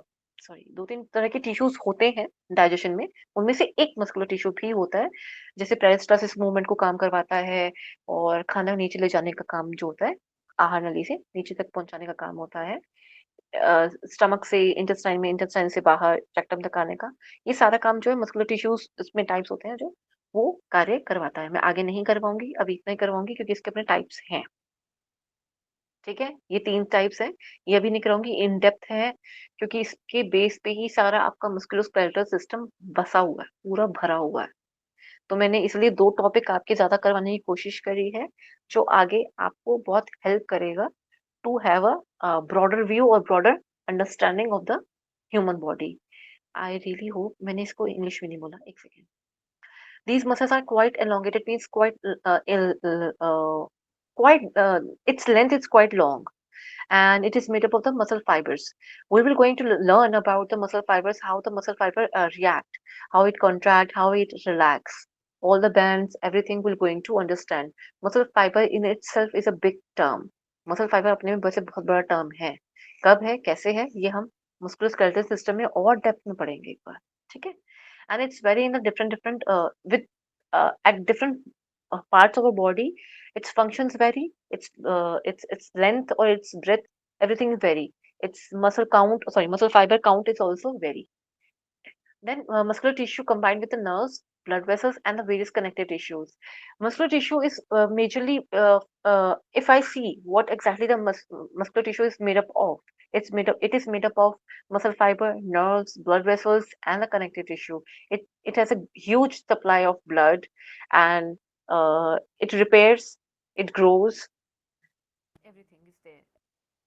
2-3 तरह के टिश्यूज़ होते हैं डाइजेशन में, उनमें से एक मस्कुलर टिश्यू भी होता है, जैसे पेरिस्टालसिस मूवमेंट को काम करवाता है और खाना नीचे ले जाने का काम जो होता है, आहार नली से नीचे तक पहुँचाने का काम होता है। स्टमक से इंटेस्टाइन में, इंटेस्टाइन से बाहर रेक्टम तक आने का, ये सारा काम जो है मस्कुलर टिश्यूज़ इसमें टाइप्स होते हैं जो, वो कार्य करवाता है। मैं आगे नहीं करवाऊँगी, अभी इतना ही करवाऊँगी क्योंकि इसके अपने टाइप्स हैं। ठीक है? ये 3 टाइप्स हैं। ये अभी नहीं कराऊँगी, इन डेप्थ है क्योंकि इसके बेस पे ही सारा आपका मस्कुलोस्केलेटल सिस्टम बसा हुआ है, पूरा भरा हुआ है। तो मैंने इसलिए 2 टॉपिक आपके ज़्यादा करवाने की कोशिश करी है, जो आगे आपको बहुत हेल्प करेगा to have a broader view और broader understanding of the human body. I really hope मैंने इसको इंग्लिश में नहीं बोला, 1 second. These muscles are quite elongated, means quite its length is quite long, and it is made up of the muscle fibers. We will going to learn about the muscle fibers, how the muscle fiber react, how it contract, how it relax, all the bands, everything we're going to understand. Muscle fiber in itself is a big term. Muscle fiber अपने में वैसे बहुत बड़ा term है. कब है, कैसे है, ये हम musculoskeletal system में और डेप्थ में पढ़ेंगे एक बार. ठीक है? And it's very in the different with at different parts of our body, its functions vary, its length or its breadth, everything is vary. Its muscle fiber count is also vary. Then muscular tissue combined with the nerves, blood vessels, and the various connective tissues. Muscular tissue is majorly, if I see what exactly the muscular tissue is made up of, it is made up of muscle fiber, nerves, blood vessels, and the connective tissue. It has a huge supply of blood, and it repairs, it grows, everything is there.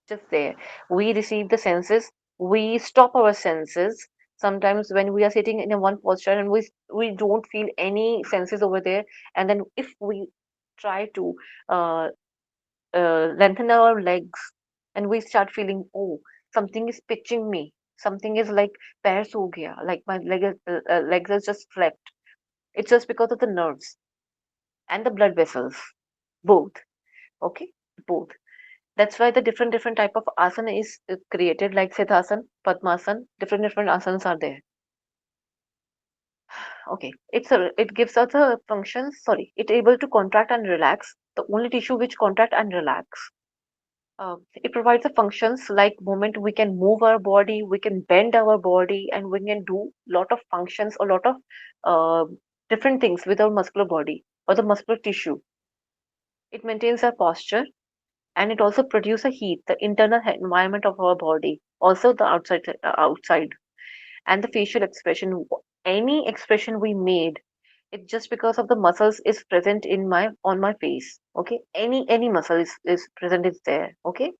Just there. We receive the senses, we stop our senses. Sometimes when we are sitting in a one posture and we don't feel any senses over there, and then if we try to uh, lengthen our legs, and we start feeling, oh, something is pitching me, something is like पैर सो गया, like my legs are just flapped. It's just because of the nerves and the blood vessels, both. Okay, both. That's why the different type of asana is created, like Siddhasana, Padmasana. Different asanas are there. Okay, it gives us a function. Sorry, it able to contract and relax. The only tissue which contract and relax. It provides the functions like movement. We can move our body, we can bend our body, and we can do lot of functions, a lot of uh, different things with our muscular body or the muscular tissue. It maintains our posture, and it also produces a heat, the internal environment of our body, also the outside, and the facial expression. Any expression we made, it just because of the muscles is present in my on my face. Okay, any muscle is present is there. Okay,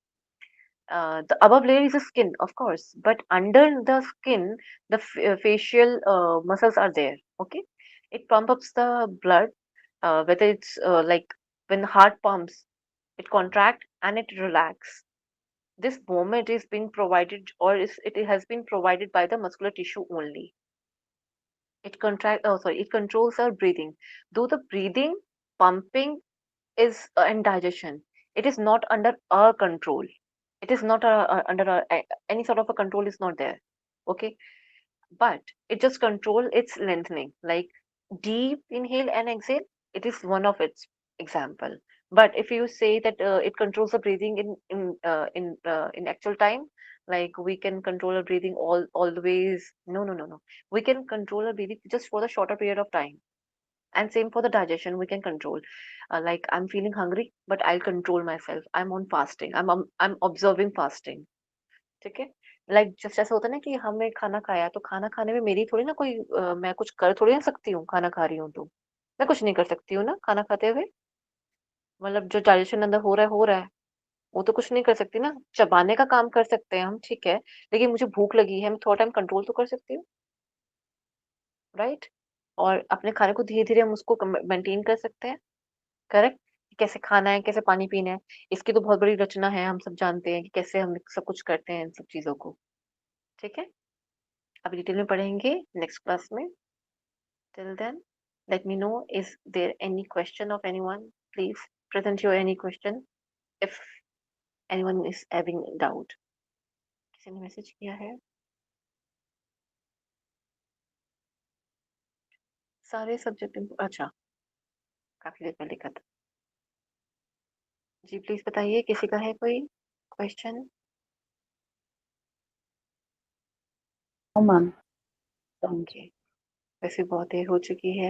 the above layer is the skin, of course, but under the skin, the facial muscles are there. Okay, it pumps up the blood, whether it's like when the heart pumps, it contract and it relax. This movement is being provided, or it has been provided by the muscular tissue only. It controls our breathing. Though the breathing, pumping is and digestion, it is not under our control. It is not under any sort of a control is not there. Okay, but it just control its lengthening, like deep inhale and exhale. It is one of its example. But if you say that it controls the breathing in actual time, like we can control our breathing all the ways, no, we can control our breathing just for the shorter period of time. And same for the digestion, we can control. Like I'm feeling hungry, but I'll control myself. I'm on fasting, I'm observing fasting. ठीक है, like just ऐसा होता है ना कि हमने खाना खाया, तो खाना खाने में मेरी थोड़ी ना कोई मैं कुछ कर थोड़ी ना सकती हूँ, खाना खा रही हूँ तो मैं कुछ नहीं कर सकती हूँ ना खाना खाते हुए. मतलब जो डाइजेशन अंदर हो रहा है, वो तो कुछ नहीं कर सकती ना. चबाने का काम कर सकते हैं हम, ठीक है, लेकिन मुझे भूख लगी है, मैं थोड़ा टाइम कंट्रोल तो कर सकती हूँ, राइट. और अपने खाने को धीरे धीरे हम उसको मेंटेन कर सकते हैं. करेक्ट. कैसे खाना है, कैसे पानी पीना है, इसकी तो बहुत बड़ी रचना है, हम सब जानते हैं कि कैसे हम सब कुछ करते हैं इन सब चीजों को. ठीक है, अभी डिटेल में पढ़ेंगे नेक्स्ट क्लास में. Till then, let me know, is there any question of anyone? Please present your any question if anyone is having doubt. किसी ने मैसेज किया है? सारे सब्जेक्ट अच्छा, काफी देर पहले लिखा था. जी प्लीज बताइए, किसी का है कोई क्वेश्चन? मैम ओके, वैसे बहुत देर हो चुकी है.